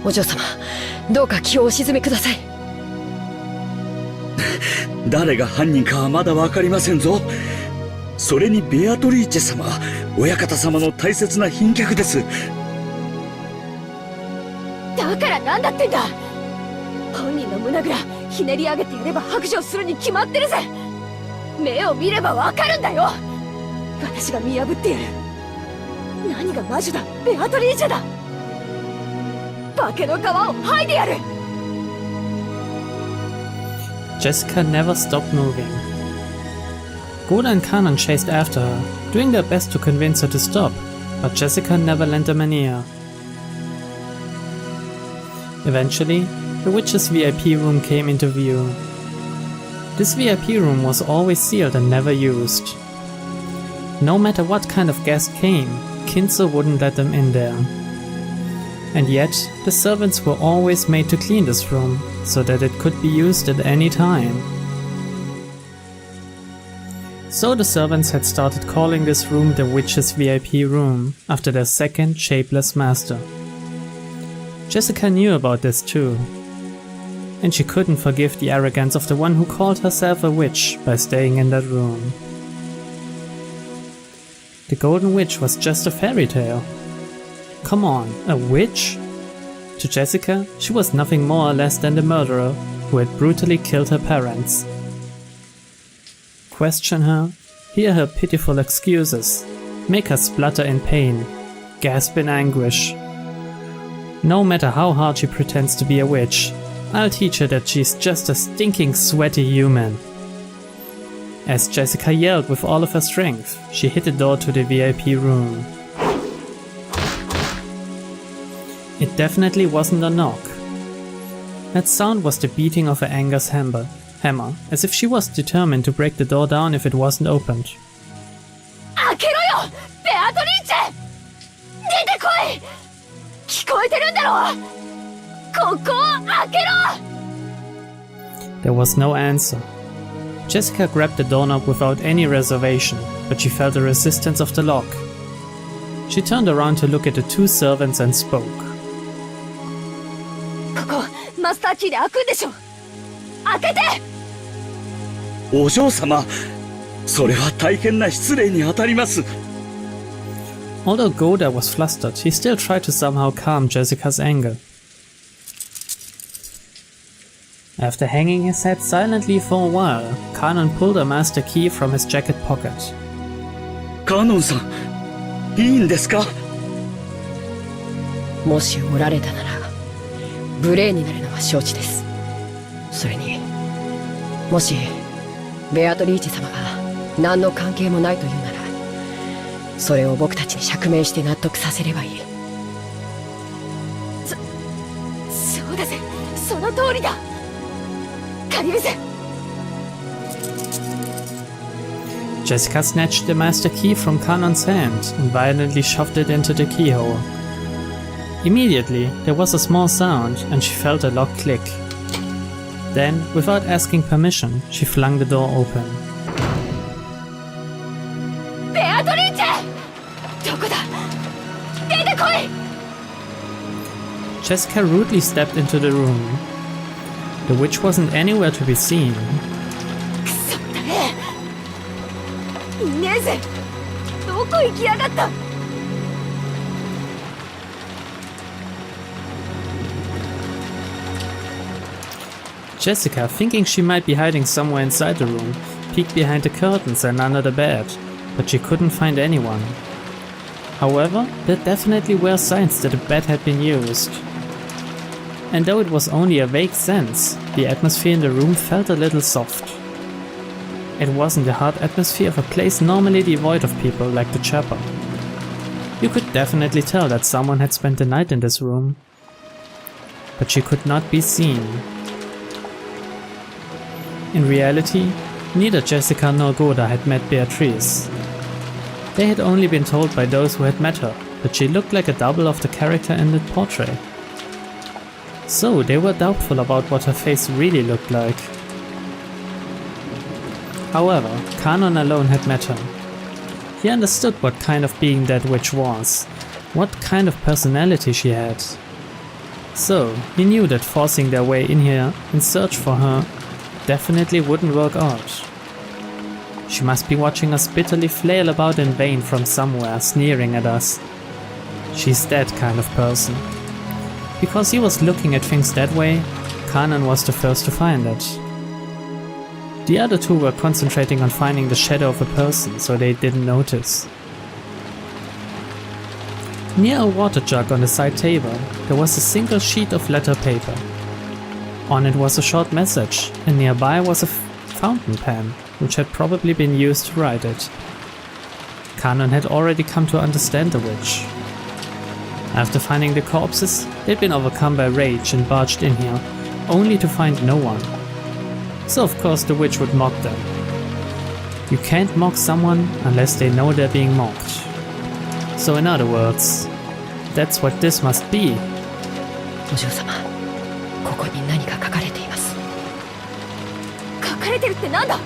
お嬢様、どうか気をお静めください。誰が犯人かはまだわかりませんぞ。それにベアトリーチェ様、親方様の大切な賓客です。だからなんだってんだ。本人の胸ぐらひねり上げてやれば白状するに決まってるぜ。目を見ればわかるんだよ。私が見破ってやる。何が魔女だ、ベアトリーチェだ。化けの皮を剥いでやる。 Jessica never stopped moving. Goda and Kanon chased after her, doing their best to convince her to stop, but Jessica never lent them an ear. Eventually, the witch's VIP room came into view. This VIP room was always sealed and never used. No matter what kind of guest came, Kinzo wouldn't let them in there. And yet, the servants were always made to clean this room, so that it could be used at any time. So the servants had started calling this room the witch's VIP room, after their second shapeless master. Jessica knew about this too. And she couldn't forgive the arrogance of the one who called herself a witch by staying in that room. The Golden Witch was just a fairy tale. Come on, a witch? To Jessica, she was nothing more or less than the murderer who had brutally killed her parents. Question her, hear her pitiful excuses, make her splutter in pain, gasp in anguish. No matter how hard she pretends to be a witch, I'll teach her that she's just a stinking sweaty human. As Jessica yelled with all of her strength, she hit the door to the VIP room. It definitely wasn't a knock. That sound was the beating of her anger's hammer, as if she was determined to break the door down if it wasn't opened. 開けろよ、ベアトリーチェ！出てこい！聞こえてるんだろ！ここを開けろ！ There was no answer. Jessica grabbed the doorknob without any reservation, but she felt the resistance of the lock. She turned around to look at the two servants and spoke. ここ、マスターキーで開くんでしょ。開けて！お嬢様、それは大変な失礼に当たります。Although Goda was flustered, he still tried to somehow calm Jessica's anger. After hanging his head silently for a while, Kanon pulled a master key from his jacket pocket. カノンさん、いいんですか？もしおられたなら、無礼になるのは承知です。それに、もしベアトリーチェ様が何の関係もないというなら、それを僕たちに釈明して納得させればいい。そうだぜ、その通りだ。借りるぜ。Jessica snatched the master key from Kanon's hand and violently shoved it into the keyhole. Immediately, there was a small sound and she felt a lock click. Then, without asking permission, she flung the door open. ベアトリーチェ！どこだ？出てこい！ Jessica rudely stepped into the room. The witch wasn't anywhere to be seen. くそだね！いねえぜ！どこ行きやがった！ Jessica, thinking she might be hiding somewhere inside the room, peeked behind the curtains and under the bed, but she couldn't find anyone. However, there definitely were signs that a bed had been used. And though it was only a vague sense, the atmosphere in the room felt a little soft. It wasn't the hard atmosphere of a place normally devoid of people like the chapel. You could definitely tell that someone had spent the night in this room. But she could not be seen. In reality, neither Jessica nor Goda had met Beatrice. They had only been told by those who had met her that she looked like a double of the character in the portrait. So they were doubtful about what her face really looked like. However, Kanon alone had met her. He understood what kind of being that witch was, what kind of personality she had. So, he knew that forcing their way in here in search for her definitely wouldn't work out. She must be watching us bitterly flail about in vain from somewhere, sneering at us. She's that kind of person. Because he was looking at things that way, Kanon was the first to find it. The other two were concentrating on finding the shadow of a person, so they didn't notice. Near a water jug on the side table, there was a single sheet of letter paper. On it was a short message, and nearby was a fountain pen, which had probably been used to write it. Kanon had already come to understand the witch. After finding the corpses, they'd been overcome by rage and barged in here, only to find no one. So of course the witch would mock them. You can't mock someone unless they know they're being mocked. So in other words, that's what this must be. お嬢様、ここに何か書かれています。書かれてるってなんだ?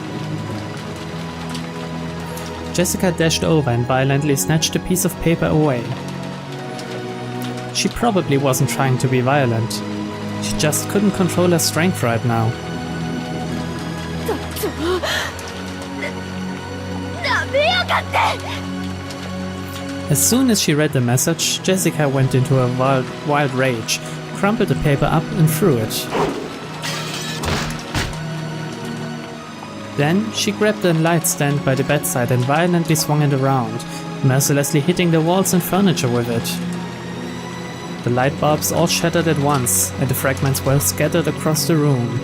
Jessica dashed over and violently snatched a piece of paper away. She probably wasn't trying to be violent. She just couldn't control her strength right now. As soon as she read the message, Jessica went into a wild rage, crumpled the paper up and threw it. Then she grabbed the light stand by the bedside and violently swung it around, mercilessly hitting the walls and furniture with it. The light bulbs all shattered at once, and the fragments were scattered across the room.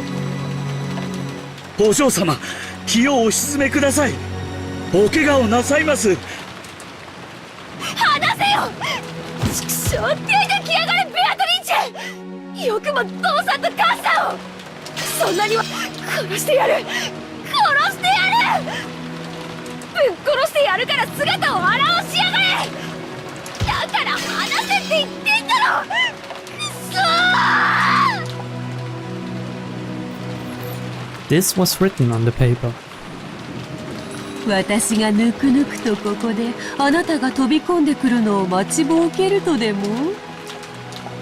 お嬢様、気をお沈めください。お怪我をなさいます。離せよ！畜生、出てきやがれ、ベアトリーチェ！よくも父さんと母さんを！そんなには殺してやる！殺してやる！ぶっ殺してやるから姿を現しやがれ！だから離せって言ってんだろ！くそー！ This was written on the paper. 私がぬくぬくとここであなたが飛び込んでくるのを待ちぼうけるとでも？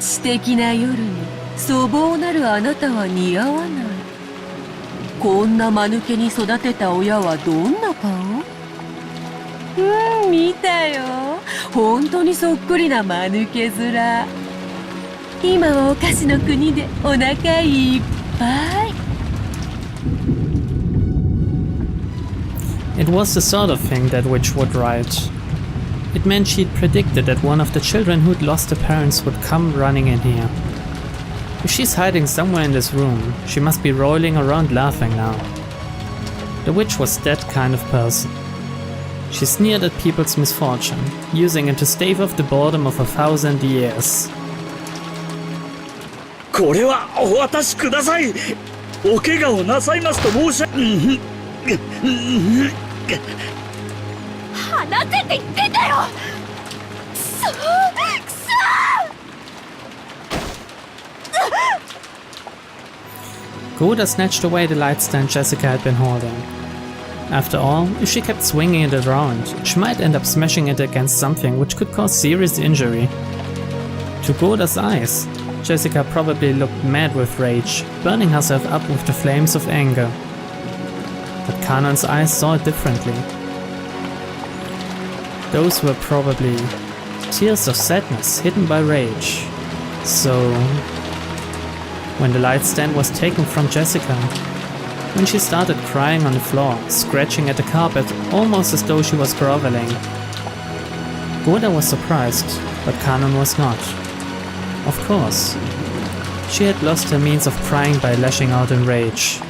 知的な夜に粗暴なるあなたは似合わない。こんな間抜けに育てた親はどんな顔？見たよ。本当にそっくりな間抜け面。今はお菓子の国でお腹いっぱい。It was the sort of thing that witch would write. It meant she'd predicted that one of the children who'd lost their parents would come running in here. If she's hiding somewhere in this room, she must be rolling around laughing now. The witch was that kind of person. She sneered at people's misfortune, using it to stave off the boredom of 1,000 years. これはお渡しください。お怪我をなさいますと申し上げ。離せって言ってんだよ！くそー！くそー！ Goda snatched away the light stand Jessica had been holding. After all, if she kept swinging it around, she might end up smashing it against something which could cause serious injury. To Goda's eyes, Jessica probably looked mad with rage, burning herself up with the flames of anger. But Kanon's eyes saw it differently. Those were probably tears of sadness hidden by rage. So, when the light stand was taken from Jessica, when she started crying on the floor, scratching at the carpet almost as though she was groveling, Goda was surprised, but Kanon was not. Of course, she had lost her means of crying by lashing out in rage.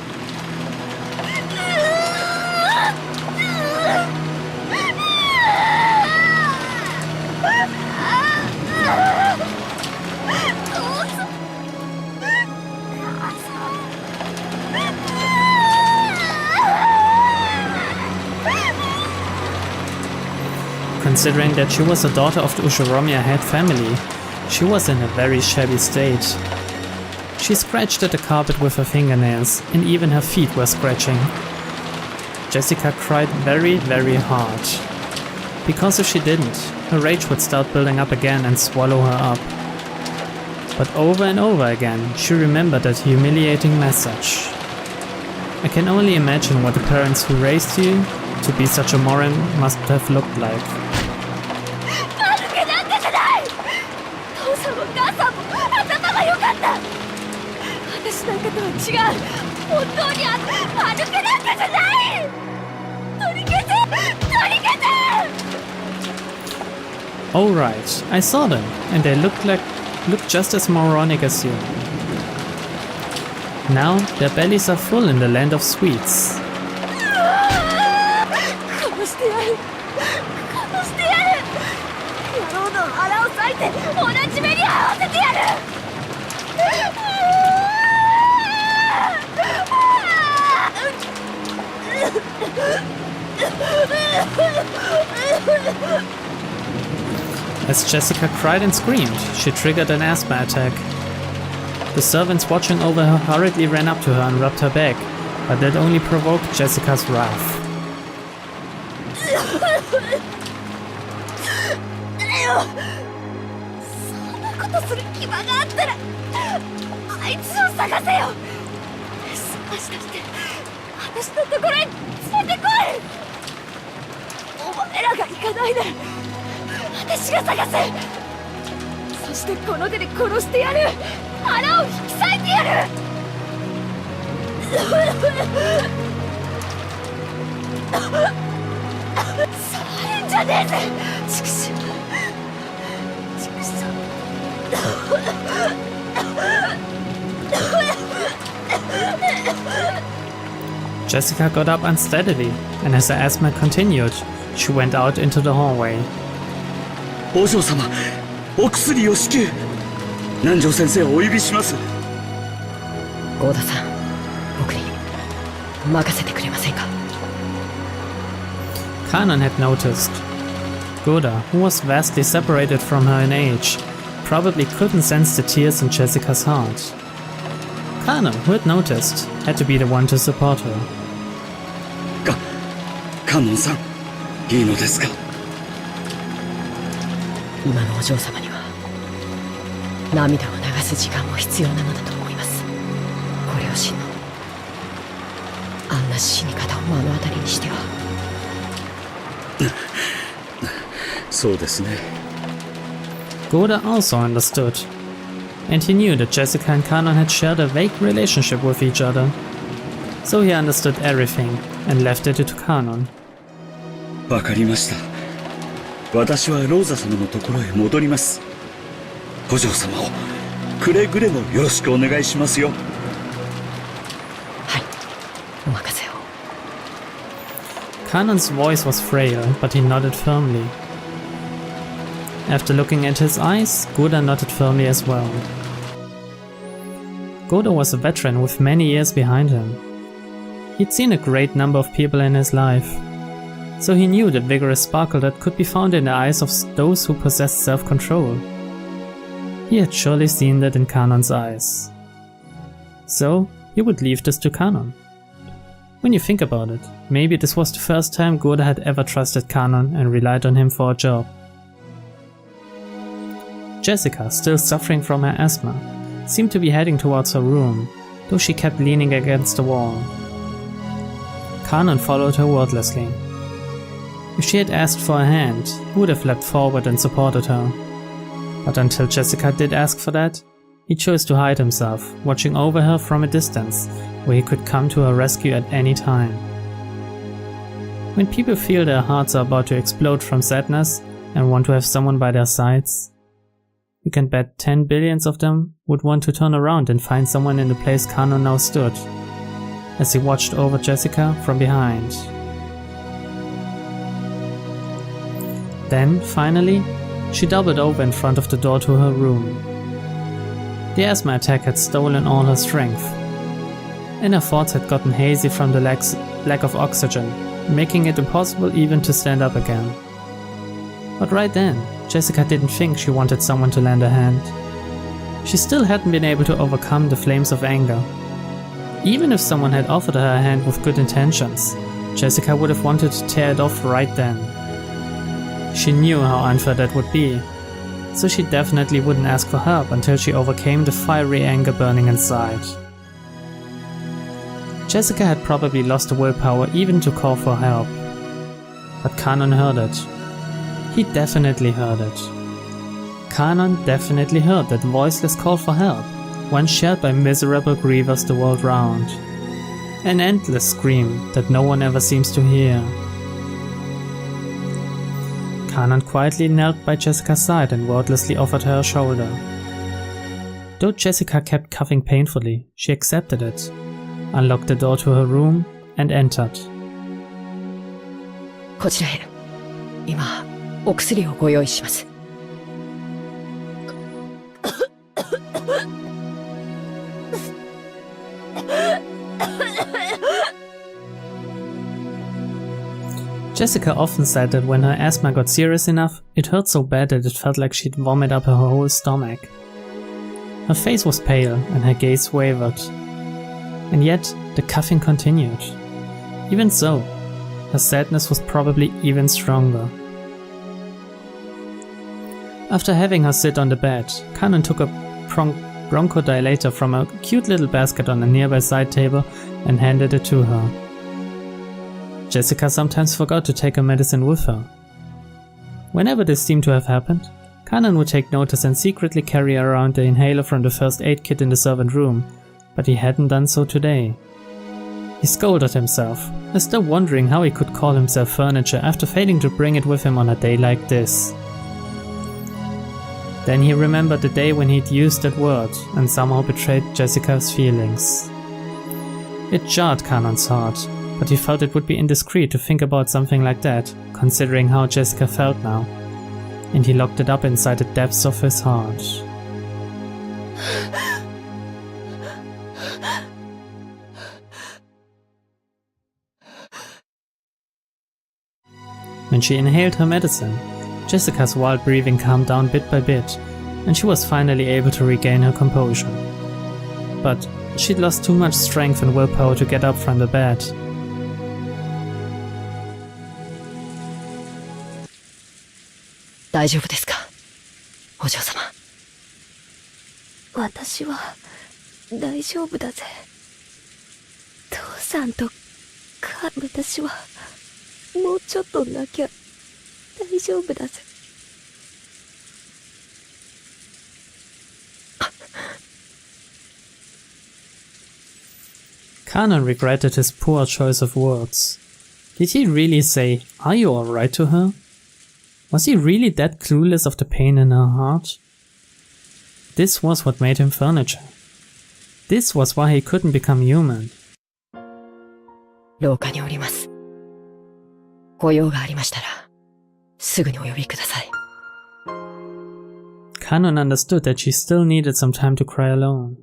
Considering that she was a daughter of the Ushiromiya head family, she was in a very shabby state. She scratched at the carpet with her fingernails, and even her feet were scratching. Jessica cried very, very hard. Because if she didn't, her rage would start building up again and swallow her up. But over and over again, she remembered that humiliating message. I can only imagine what the parents who raised you to be such a moron must have looked like. 間抜けなんかじゃない。父さんも母さんも頭が良かった。私なんかとは違う。本当に間抜けなんかじゃない。取り消せ、取り消せ。 Oh right, I saw them, and they looked just as moronic as you. Now their bellies are full in the land of sweets. 殺してやる。殺してやる。野郎の腹を裂いて同じ目に遭わせてやる。As Jessica cried and screamed, she triggered an asthma attack. The servants watching over her hurriedly ran up to her and rubbed her back, but that only provoked Jessica's wrath. そんなことする暇があったらあいつを探せよ。探し出して私のところに連れてこい。お前らが行かないで私が探せ。そしてこの手で殺してやる。腹を引き裂いてやる。触るんじゃねえぜ。畜生。畜生。Jessica got up unsteadily, and as her asthma continued, she went out into the hallway. お嬢様、お薬を至急。南條先生をお呼びします。郷田さん、僕に任せてくれませんか。 Kanon had noticed. Goda, who was vastly separated from her in age, probably couldn't sense the tears in Jessica's heart. Kanon, who had noticed, had to be the one to support her. カノンさん、いいのですか。今のお嬢様には涙を流す時間も必要なのだと思います。ご両親のあんな死に方を目の当たりにしては。そうですね。Goda also understood, and he knew that Jessica and Kanon had shared a vague relationship with each other. So he understood everything and left it to Kanon. わかりました。私はローザ様のところへ戻ります。お嬢様をくれぐれもよろしくお願いしますよ。はい、お任せを。 Kanon's voice was frail, but he nodded firmly. After looking at his eyes, Goda nodded firmly as well. Goda was a veteran with many years behind him. He'd seen a great number of people in his life, so he knew that vigorous sparkle that could be found in the eyes of those who possessed self-control. He had surely seen that in Kanon's eyes. So, he would leave this to Kanon. When you think about it, maybe this was the first time Goda had ever trusted Kanon and relied on him for a job. Jessica, still suffering from her asthma, seemed to be heading towards her room, though she kept leaning against the wall. Kanon followed her wordlessly. If she had asked for a hand, he would have leapt forward and supported her. But until Jessica did ask for that, he chose to hide himself, watching over her from a distance, where he could come to her rescue at any time. When people feel their hearts are about to explode from sadness and want to have someone by their sides, you can bet 10 billions of them would want to turn around and find someone in the place Kanon now stood, as he watched over Jessica from behind. Then, finally, she doubled over in front of the door to her room. The asthma attack had stolen all her strength, and her thoughts had gotten hazy from the lack of oxygen, making it impossible even to stand up again. But right then, Jessica didn't think she wanted someone to lend a hand. She still hadn't been able to overcome the flames of anger. Even if someone had offered her a hand with good intentions, Jessica would have wanted to tear it off right then. She knew how unfair that would be, so she definitely wouldn't ask for help until she overcame the fiery anger burning inside. Jessica had probably lost the willpower even to call for help. But Kanon heard it. He definitely heard it. Kanon definitely heard that voiceless call for help, one shared by miserable grievers the world round. An endless scream that no one ever seems to hear. Kanon quietly knelt by Jessica's side and wordlessly offered her a shoulder. Though Jessica kept coughing painfully, she accepted it, unlocked the door to her room, and entered. こちらへ。今、お薬をご用意します。Jessica often said that when her asthma got serious enough, it hurt so bad that it felt like she'd vomit up her whole stomach. Her face was pale and her gaze wavered. And yet, the coughing continued. Even so, her sadness was probably even stronger. After having her sit on the bed, Kanon took a bronchodilator from a cute little basket on a nearby side table and handed it to her. Jessica sometimes forgot to take her medicine with her. Whenever this seemed to have happened, Kanon would take notice and secretly carry around the inhaler from the first aid kit in the servant room, but he hadn't done so today. He scolded himself, as though wondering how he could call himself furniture after failing to bring it with him on a day like this. Then he remembered the day when he'd used that word and somehow betrayed Jessica's feelings. It jarred Kanon's heart, but he felt it would be indiscreet to think about something like that, considering how Jessica felt now, and he locked it up inside the depths of his heart. When she inhaled her medicine, Jessica's wild breathing calmed down bit by bit, and she was finally able to regain her composure. But she'd lost too much strength and willpower to get up from the bed. 大丈夫ですか、お嬢様。私は大丈夫だぜ。父さんと私はもうちょっとなきゃ大丈夫だぜ。Kanon regretted his poor choice of words. Did he really say, "Are you alright" to her? Was he really that clueless of the pain in her heart? This was what made him furniture. This was why he couldn't become human. 廊下におります。ご用がありましたら、すぐにお呼びください。Kanon understood that she still needed some time to cry alone.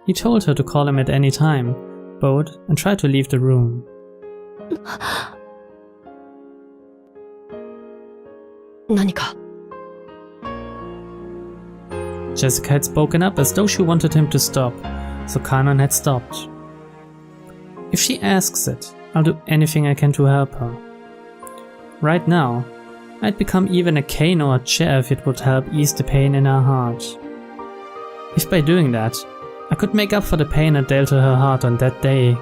He told her to call him at any time, bowed, and tried to leave the room. 何か Jessica had spoken up as though she wanted him to stop, so Kanon had stopped. If she asks it, I'll do anything I can to help her. Right now, I'd become even a cane or a chair if it would help ease the pain in her heart. If by doing that, I could make up for the pain I dealt to her heart on that day.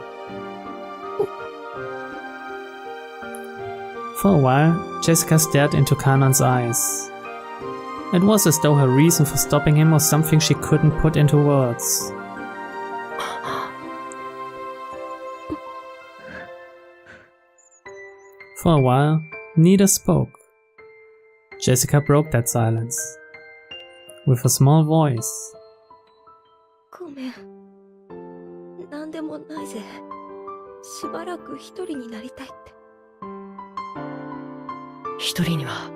For a while, Jessica stared into Kanon's eyes. It was as though her reason for stopping him was something she couldn't put into words. For a while, neither spoke. Jessica broke that silence. With a small voice. ごめん。なんでもないぜ。しばらく一人になりたいって。一人には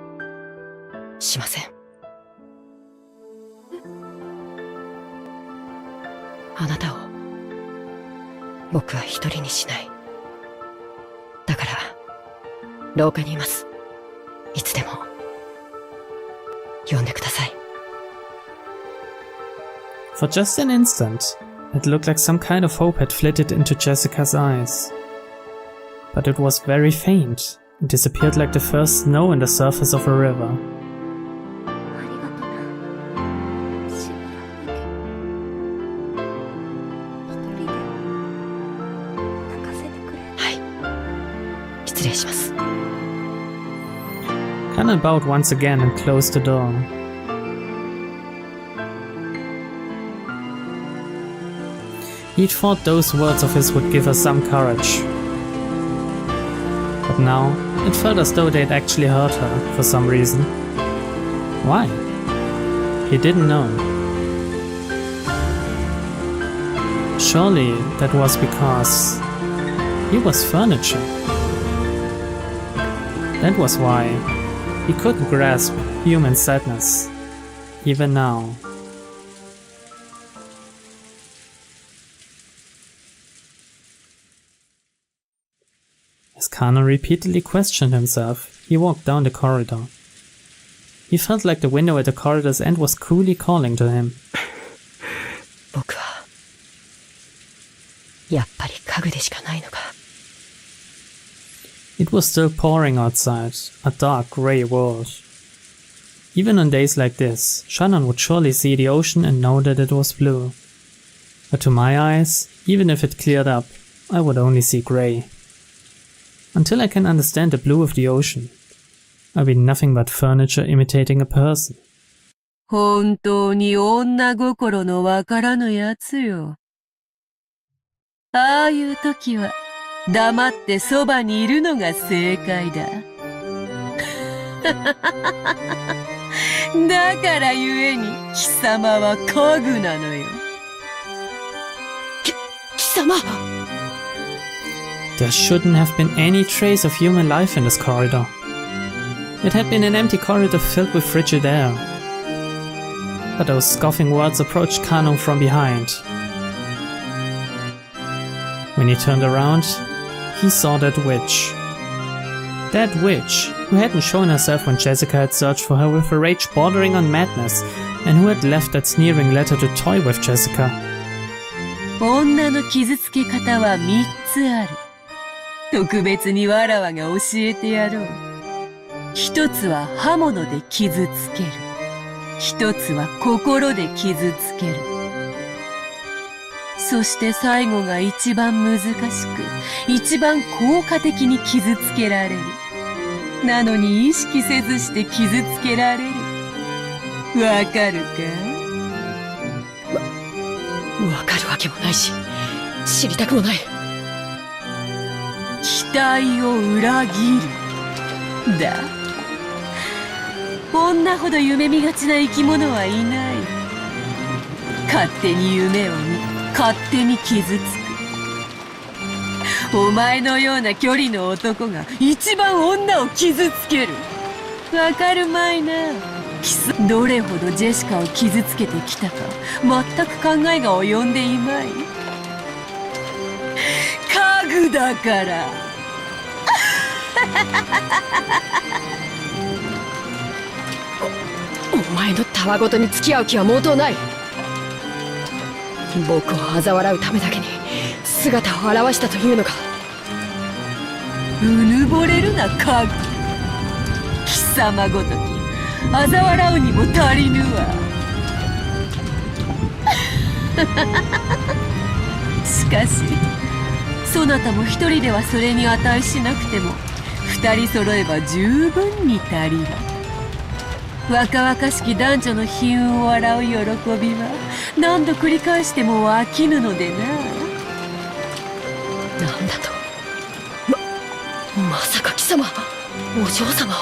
しません。あなたを僕は一人にしない。だから廊下にいます。いつでも呼んでください。For just an instant, it looked like some kind of hope had flitted into Jessica's eyes. But it was very faint and disappeared like the first snow in the surface of a river. Kanan bowed once again and closed the door. He'd thought those words of his would give her some courage. But now, it felt as though they'd actually hurt her for some reason. Why? He didn't know. Surely that was because he was furniture. That was why he couldn't grasp human sadness, even now. As Kanan repeatedly questioned himself, he walked down the corridor. He felt like the window at the corridor's end was coolly calling to him. 僕はやっぱり家具でしかないのか。 It was still pouring outside, a dark grey world. Even on days like this, Shannon would surely see the ocean and know that it was blue. But to my eyes, even if it cleared up, I would only see grey. Until I can understand the blue of the ocean, I'll be nothing but furniture imitating a person. 本当に女心のわからぬやつよ。ああいう時は黙ってそばにいるのが正解だ。だからゆえに貴様は家具なのよ。貴様 There shouldn't have been any trace of human life in this corridor. It had been an empty corridor filled with frigid air. But those scoffing words approached Kanon from behind. When he turned around, he saw that witch. That witch, who hadn't shown herself when Jessica had searched for her with a rage bordering on madness, and who had left that sneering letter to toy with Jessica. 女の傷つけ方は3つある。特別にわらわが教えてやろう。一つは刃物で傷つける。一つは心で傷つける。そして最後が一番難しく、一番効果的に傷つけられる。なのに意識せずして傷つけられる。わかるか？わかるわけもないし、知りたくもない。期待を裏切る。だ。女ほど夢見がちな生き物はいない。勝手に夢を見、勝手に傷つく。お前のような距離の男が一番女を傷つける。わかるまいな。どれほどジェシカを傷つけてきたか、全く考えが及んでいまい。家具だから。お前のたわごとに付き合う気は毛頭ない。僕を嘲笑うためだけに姿を現したというのか。うぬぼれるな家具。貴様ごとき嘲笑うにも足りぬわ。しかしそなたも一人ではそれに値しなくても二人揃えば十分に足りる。若々しき男女の悲運を笑う喜びは何度繰り返しても飽きぬのでな。なんだと。まさか貴様、お嬢様を。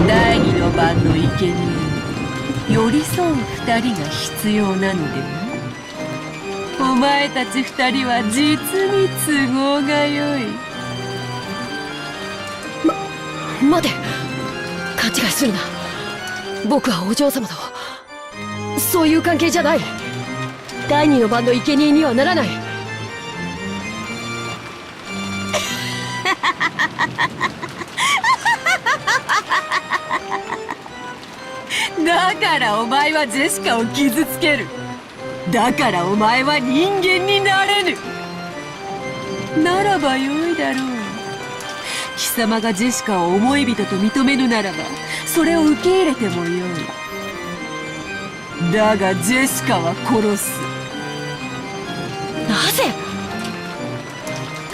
第二の番の生贄に寄り添う二人が必要なのでな。お前たち二人は実に都合がよい。待て、勘違いするな。僕はお嬢様とそういう関係じゃない。第二の番の生贄にはならない。だからお前はジェシカを傷つける。だからお前は人間になれぬ。ならばよいだろう。貴様がジェシカを思い人と認めぬならばそれを受け入れてもよい。だがジェシカは殺す。なぜ？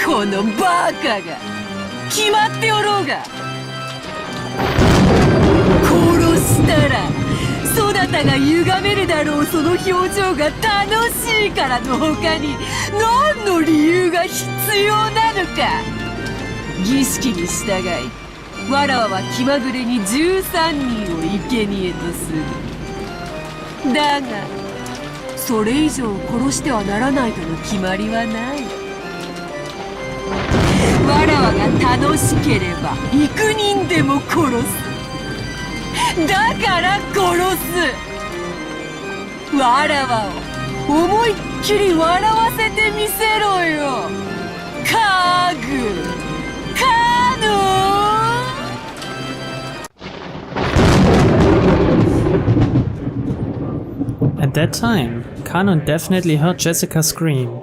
このバカが。決まっておろうが。殺したらそなたが歪めるだろうその表情が楽しいからの他に何の理由が必要なのか。儀式に従いわらわは気まぐれに13人を生贄とする。だがそれ以上殺してはならないとの決まりはない。わらわが楽しければ幾人でも殺す。だから殺す。わらわを思いっきり笑わせてみせろよ。カグカノン。At that time, Kanon definitely heard Jessica scream.